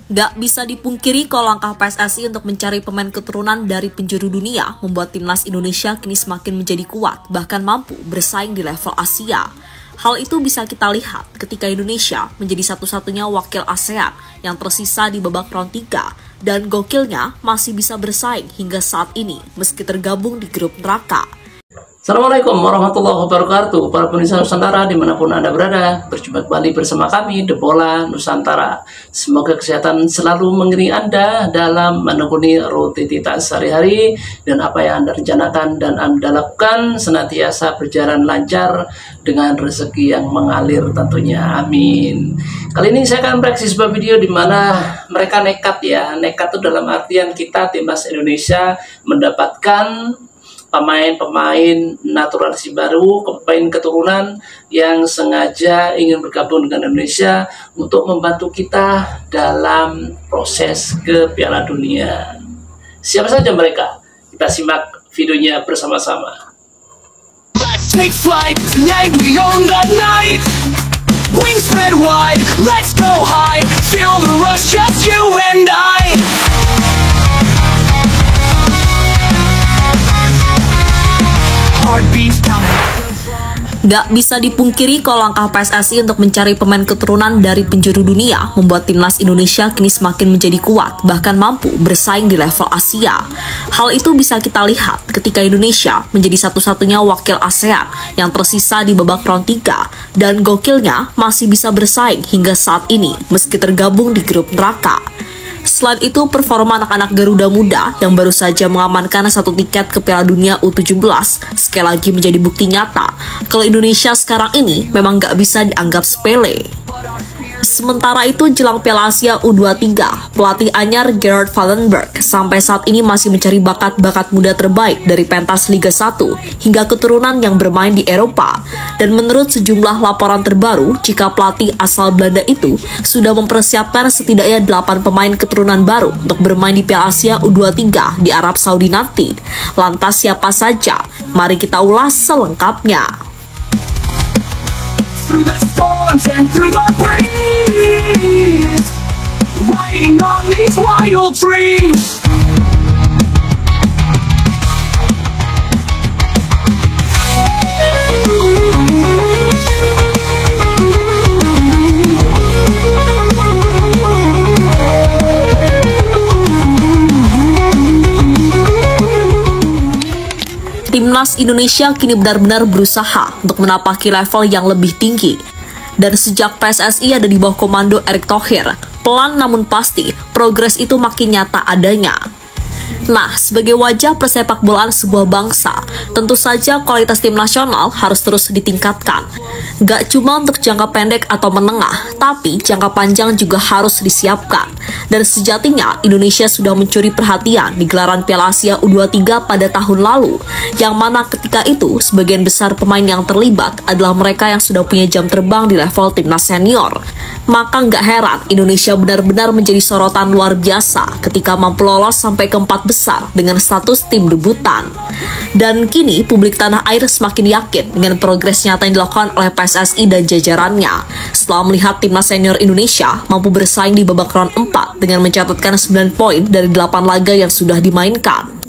Gak bisa dipungkiri kalau langkah PSSI untuk mencari pemain keturunan dari penjuru dunia membuat timnas Indonesia kini semakin menjadi kuat, bahkan mampu bersaing di level Asia. Hal itu bisa kita lihat ketika Indonesia menjadi satu-satunya wakil ASEAN yang tersisa di babak round 3 dan gokilnya masih bisa bersaing hingga saat ini meski tergabung di grup neraka. Assalamualaikum warahmatullahi wabarakatuh. Para pemirsa Nusantara dimanapun Anda berada, berjumpa kembali bersama kami The Bola Nusantara. Semoga kesehatan selalu mengiringi Anda dalam menekuni rutinitas sehari-hari, dan apa yang Anda rencanakan dan Anda lakukan senantiasa berjalan lancar dengan rezeki yang mengalir tentunya, amin. Kali ini saya akan bereaksi sebuah video di mana mereka nekat ya. Nekat itu dalam artian kita timnas Indonesia mendapatkan pemain-pemain naturalisasi baru, pemain keturunan yang sengaja ingin bergabung dengan Indonesia untuk membantu kita dalam proses ke Piala Dunia. Siapa saja mereka? Kita simak videonya bersama-sama. Take flight, tonight we own the night. Wings spread wide, let's go high. Feel the rush, just you and I. Gak bisa dipungkiri kalau langkah PSSI untuk mencari pemain keturunan dari penjuru dunia membuat timnas Indonesia kini semakin menjadi kuat, bahkan mampu bersaing di level Asia. Hal itu bisa kita lihat ketika Indonesia menjadi satu-satunya wakil ASEAN yang tersisa di babak round 3 dan gokilnya masih bisa bersaing hingga saat ini meski tergabung di grup neraka. Selain itu, performa anak-anak Garuda Muda yang baru saja mengamankan satu tiket ke Piala Dunia U17 sekali lagi menjadi bukti nyata kalau Indonesia sekarang ini memang gak bisa dianggap sepele. Sementara itu, jelang Piala Asia U23, pelatih anyar Gerard Vallenberg sampai saat ini masih mencari bakat-bakat muda terbaik dari pentas Liga 1 hingga keturunan yang bermain di Eropa. Dan menurut sejumlah laporan terbaru, jika pelatih asal Belanda itu sudah mempersiapkan setidaknya 8 pemain keturunan baru untuk bermain di Piala Asia U23 di Arab Saudi nanti. Lantas siapa saja? Mari kita ulas selengkapnya. Through the storms and through the breeze, riding on these wild dreams. Timnas Indonesia kini benar-benar berusaha untuk menapaki level yang lebih tinggi. Dan sejak PSSI ada di bawah komando Erick Thohir, pelan namun pasti, progres itu makin nyata adanya. Nah, sebagai wajah persepak bolaan sebuah bangsa, tentu saja kualitas tim nasional harus terus ditingkatkan. Gak cuma untuk jangka pendek atau menengah, tapi jangka panjang juga harus disiapkan. Dan sejatinya, Indonesia sudah mencuri perhatian di gelaran Piala Asia U23 pada tahun lalu, yang mana ketika itu, sebagian besar pemain yang terlibat adalah mereka yang sudah punya jam terbang di level timnas senior. Maka nggak heran Indonesia benar-benar menjadi sorotan luar biasa ketika mampu lolos sampai ke 4 besar dengan status tim debutan. Dan kini publik tanah air semakin yakin dengan progres nyata yang dilakukan oleh PSSI dan jajarannya setelah melihat timnas senior Indonesia mampu bersaing di babak round 4 dengan mencatatkan 9 poin dari 8 laga yang sudah dimainkan.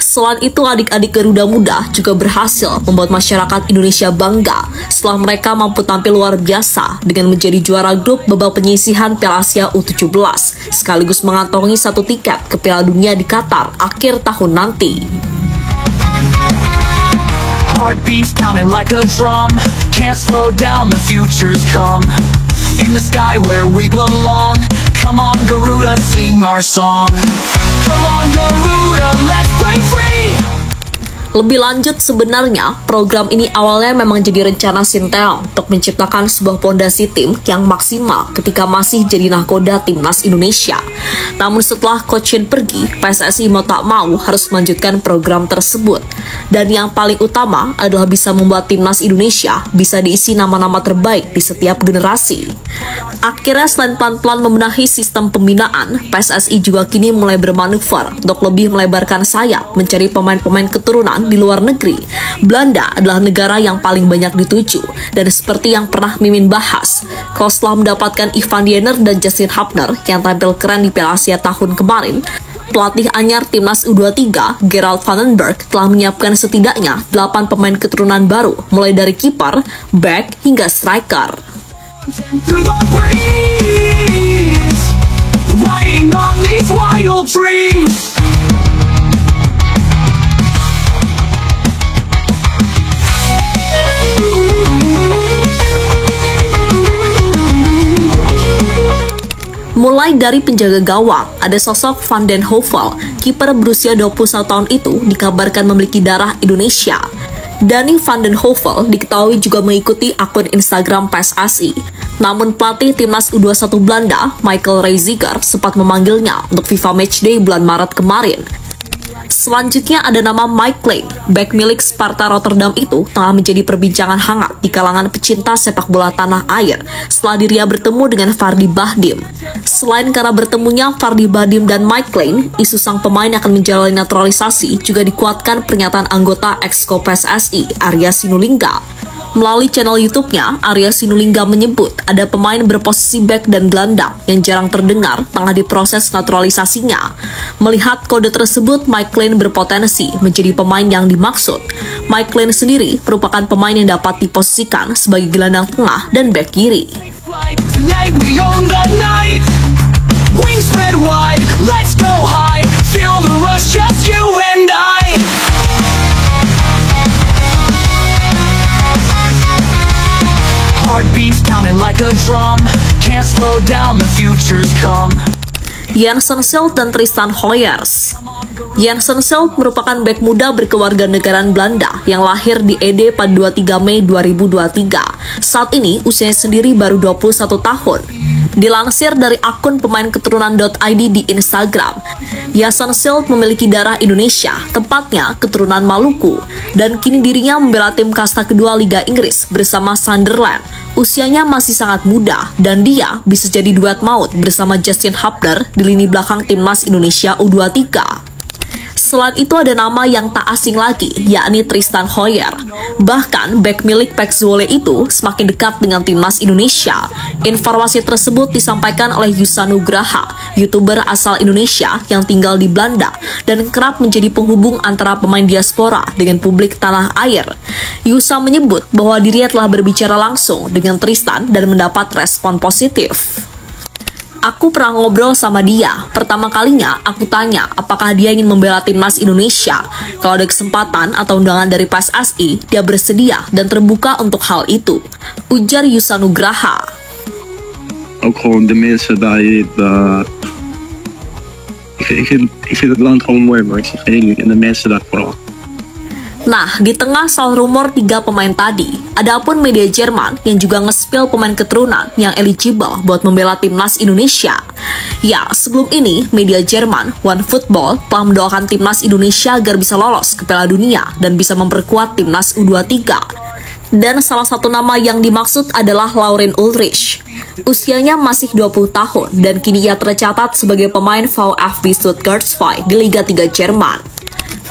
Selain itu, adik-adik Garuda Muda juga berhasil membuat masyarakat Indonesia bangga setelah mereka mampu tampil luar biasa dengan menjadi juara grup babak penyisihan Piala Asia U17 sekaligus mengantongi satu tiket ke Piala Dunia di Qatar akhir tahun nanti. Heartbeats pounding like a drum, can't slow down, the future's come. In the sky where we belong, come on Garuda, sing our song. Come on Garuda, let's break free. Lebih lanjut, sebenarnya program ini awalnya memang jadi rencana Sinteyong untuk menciptakan sebuah pondasi tim yang maksimal ketika masih jadi nahkoda timnas Indonesia. Namun setelah Coach Shin pergi, PSSI mau tak mau harus melanjutkan program tersebut. Dan yang paling utama adalah bisa membuat timnas Indonesia bisa diisi nama-nama terbaik di setiap generasi. Akhirnya selain pelan-pelan membenahi sistem pembinaan, PSSI juga kini mulai bermanuver untuk lebih melebarkan sayap mencari pemain-pemain keturunan keturunan di luar negeri, Belanda adalah negara yang paling banyak dituju. Dan seperti yang pernah Mimin bahas, kalau setelah mendapatkan Ivan Diener dan Justin Hubner yang tampil keren di Piala Asia tahun kemarin, pelatih anyar timnas U23, Gerald Vandenberg, telah menyiapkan setidaknya 8 pemain keturunan baru, mulai dari kiper, back, hingga striker. Mulai dari penjaga gawang, ada sosok Van den Heuvel, kiper berusia 21 tahun itu dikabarkan memiliki darah Indonesia. Danny Van den Heuvel diketahui juga mengikuti akun Instagram PSSI. Namun pelatih timnas U21 Belanda, Michael Reiziger, sempat memanggilnya untuk FIFA Matchday bulan Maret kemarin. Selanjutnya ada nama Mike Klein, bek milik Sparta Rotterdam itu tengah menjadi perbincangan hangat di kalangan pecinta sepak bola tanah air setelah dirinya bertemu dengan Vardy Bahdim. Selain karena bertemunya Vardy Bahdim dan Mike Klein, isu sang pemain akan menjalani naturalisasi juga dikuatkan pernyataan anggota Exco PSSI, Arya Sinulinga. Melalui channel YouTube-nya, Arya Sinulinga menyebut ada pemain berposisi bek dan gelandang yang jarang terdengar tengah diproses naturalisasinya. Melihat kode tersebut, Mike Klein berpotensi menjadi pemain yang dimaksud. Mike Klein sendiri merupakan pemain yang dapat diposisikan sebagai gelandang tengah dan bek kiri. Heartbeats pounding like a drum. Can't slow down, the future's come. Jansen Silt dan Tristan Hoyers. Jansen Silt merupakan bek muda berkewarganegaraan Belanda yang lahir di Ede pada 23 Mei 2023. Saat ini usianya sendiri baru 21 tahun. Dilansir dari akun pemain keturunan.id di Instagram, Jansen Silt memiliki darah Indonesia, tepatnya keturunan Maluku, dan kini dirinya membela tim kasta kedua Liga Inggris bersama Sunderland. Usianya masih sangat muda, dan dia bisa jadi duet maut bersama Justin Hubner di lini belakang timnas Indonesia U23. Selain itu ada nama yang tak asing lagi, yakni Tristan Hoyer. Bahkan, bek milik PEC Zwolle itu semakin dekat dengan timnas Indonesia. Informasi tersebut disampaikan oleh Yusa Nugraha, YouTuber asal Indonesia yang tinggal di Belanda dan kerap menjadi penghubung antara pemain diaspora dengan publik tanah air. Yusa menyebut bahwa dirinya telah berbicara langsung dengan Tristan dan mendapat respon positif. Aku pernah ngobrol sama dia. Pertama kalinya aku tanya apakah dia ingin membela timnas Indonesia. Kalau ada kesempatan atau undangan dari PSSI, dia bersedia dan terbuka untuk hal itu, ujar Yusa Nugraha. Ook gewoon de mensen daar, ik vind het land gewoon mooi, maar ik zeg eerlijk, en de mensen daar vooral. Nah, di tengah soal rumor 3 pemain tadi, ada pun media Jerman yang juga nge-spill pemain keturunan yang eligible buat membela timnas Indonesia. Ya, sebelum ini, media Jerman, OneFootball, telah mendoakan timnas Indonesia agar bisa lolos ke Piala Dunia dan bisa memperkuat timnas U23. Dan salah satu nama yang dimaksud adalah Lauren Ulrich. Usianya masih 20 tahun dan kini ia tercatat sebagai pemain VfB Stuttgart 2 di Liga 3 Jerman.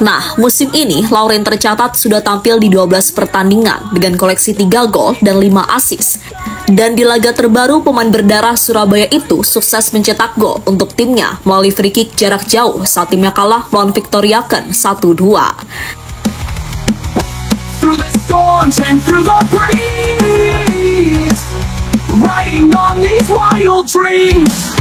Nah, musim ini Lauren tercatat sudah tampil di 12 pertandingan dengan koleksi 3 gol dan 5 assist. Dan di laga terbaru, pemain berdarah Surabaya itu sukses mencetak gol untuk timnya melalui free kick jarak jauh saat timnya kalah melawan Victoriaken 1-2. Through the storms and through the breeze, riding on these wild dreams.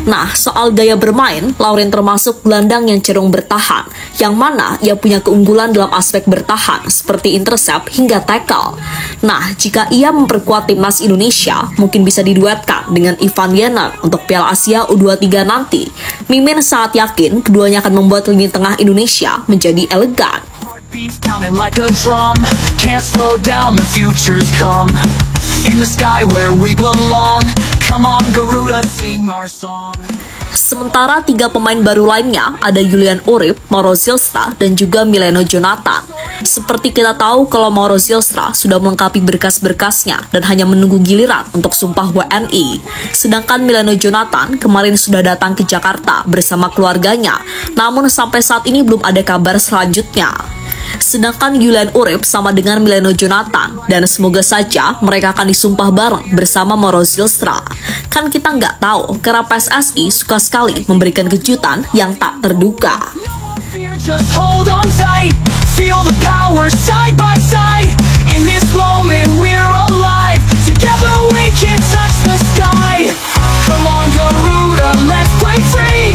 Nah, soal gaya bermain, Lauren termasuk gelandang yang cenderung bertahan, yang mana ia punya keunggulan dalam aspek bertahan, seperti intercept hingga tackle. Nah, jika ia memperkuat timnas Indonesia, mungkin bisa diduetkan dengan Ivan Diener untuk Piala Asia U23 nanti. Mimin sangat yakin keduanya akan membuat lini tengah Indonesia menjadi elegan. In the sky where we belong, come on Garuda, sing our song. Sementara 3 pemain baru lainnya ada Julian Urip, Mauro Zylstra, dan juga Mileno Jonathan. Seperti kita tahu kalau Mauro Zylstra sudah melengkapi berkas-berkasnya dan hanya menunggu giliran untuk sumpah WNI. Sedangkan Mileno Jonathan kemarin sudah datang ke Jakarta bersama keluarganya, namun sampai saat ini belum ada kabar selanjutnya. Sedangkan Julian Urip sama dengan Mileno Jonathan, dan semoga saja mereka akan disumpah bareng bersama Mauro Zylstra. Kan kita nggak tahu, karena PSSI suka sekali memberikan kejutan yang tak terduga. Just hold on tight, feel the power side by side. In this moment we're alive, together we can touch the sky. Come on Garuda, let's play free.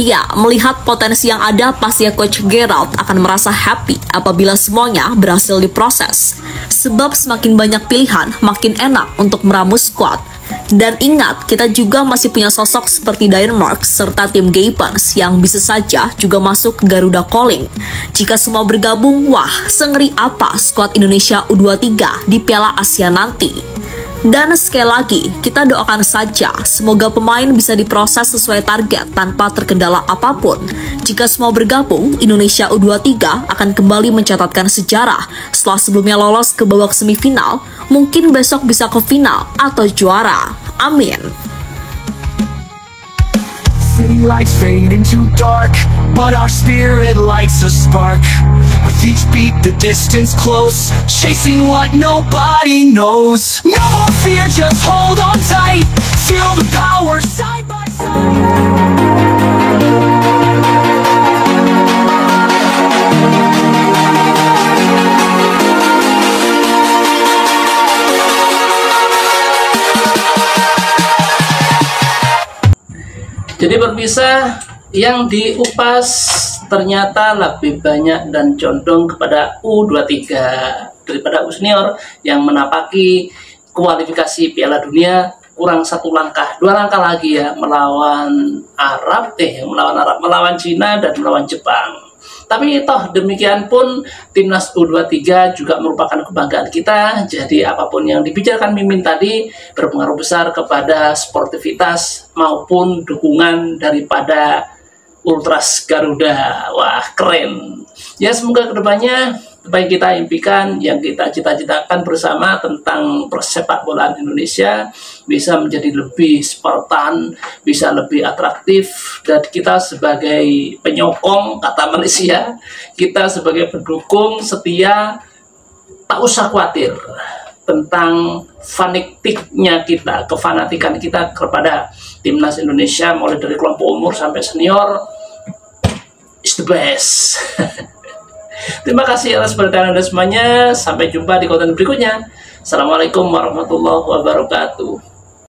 Ya, melihat potensi yang ada, pastinya Coach Gerald akan merasa happy apabila semuanya berhasil diproses. Sebab semakin banyak pilihan, makin enak untuk meramu squad. Dan ingat, kita juga masih punya sosok seperti Denmark serta tim Gapens yang bisa saja juga masuk Garuda Calling. Jika semua bergabung, wah, sengeri apa skuad Indonesia U23 di Piala Asia nanti. Dan sekali lagi, kita doakan saja semoga pemain bisa diproses sesuai target tanpa terkendala apapun. Jika semua bergabung, Indonesia U23 akan kembali mencatatkan sejarah setelah sebelumnya lolos ke babak semifinal, mungkin besok bisa ke final atau juara. Amin. City lights fade into dark, but our spirit lights a spark. With each beat the distance close, chasing what nobody knows. No more fear, just hold on tight, feel the power side by side. Jadi berpisah, yang diupas ternyata lebih banyak dan condong kepada U23 daripada U Senior yang menapaki kualifikasi Piala Dunia kurang 1 langkah, 2 langkah lagi ya, melawan melawan Cina dan melawan Jepang. Tapi toh demikian pun timnas U23 juga merupakan kebanggaan kita. Jadi apapun yang dibicarakan Mimin tadi berpengaruh besar kepada sportivitas maupun dukungan daripada Ultras Garuda. Wah, keren. Ya, semoga kedepannya apa yang kita impikan, yang kita cita-citakan bersama tentang persepak bolaan Indonesia bisa menjadi lebih spartan, bisa lebih atraktif, dan kita sebagai penyokong, kata Malaysia, kita sebagai pendukung setia, tak usah khawatir tentang fanatiknya kita, kefanatikan kita kepada timnas Indonesia, mulai dari kelompok umur sampai senior, is the best. Terima kasih atas perhatian Anda semuanya. Sampai jumpa di konten berikutnya. Assalamualaikum warahmatullahi wabarakatuh.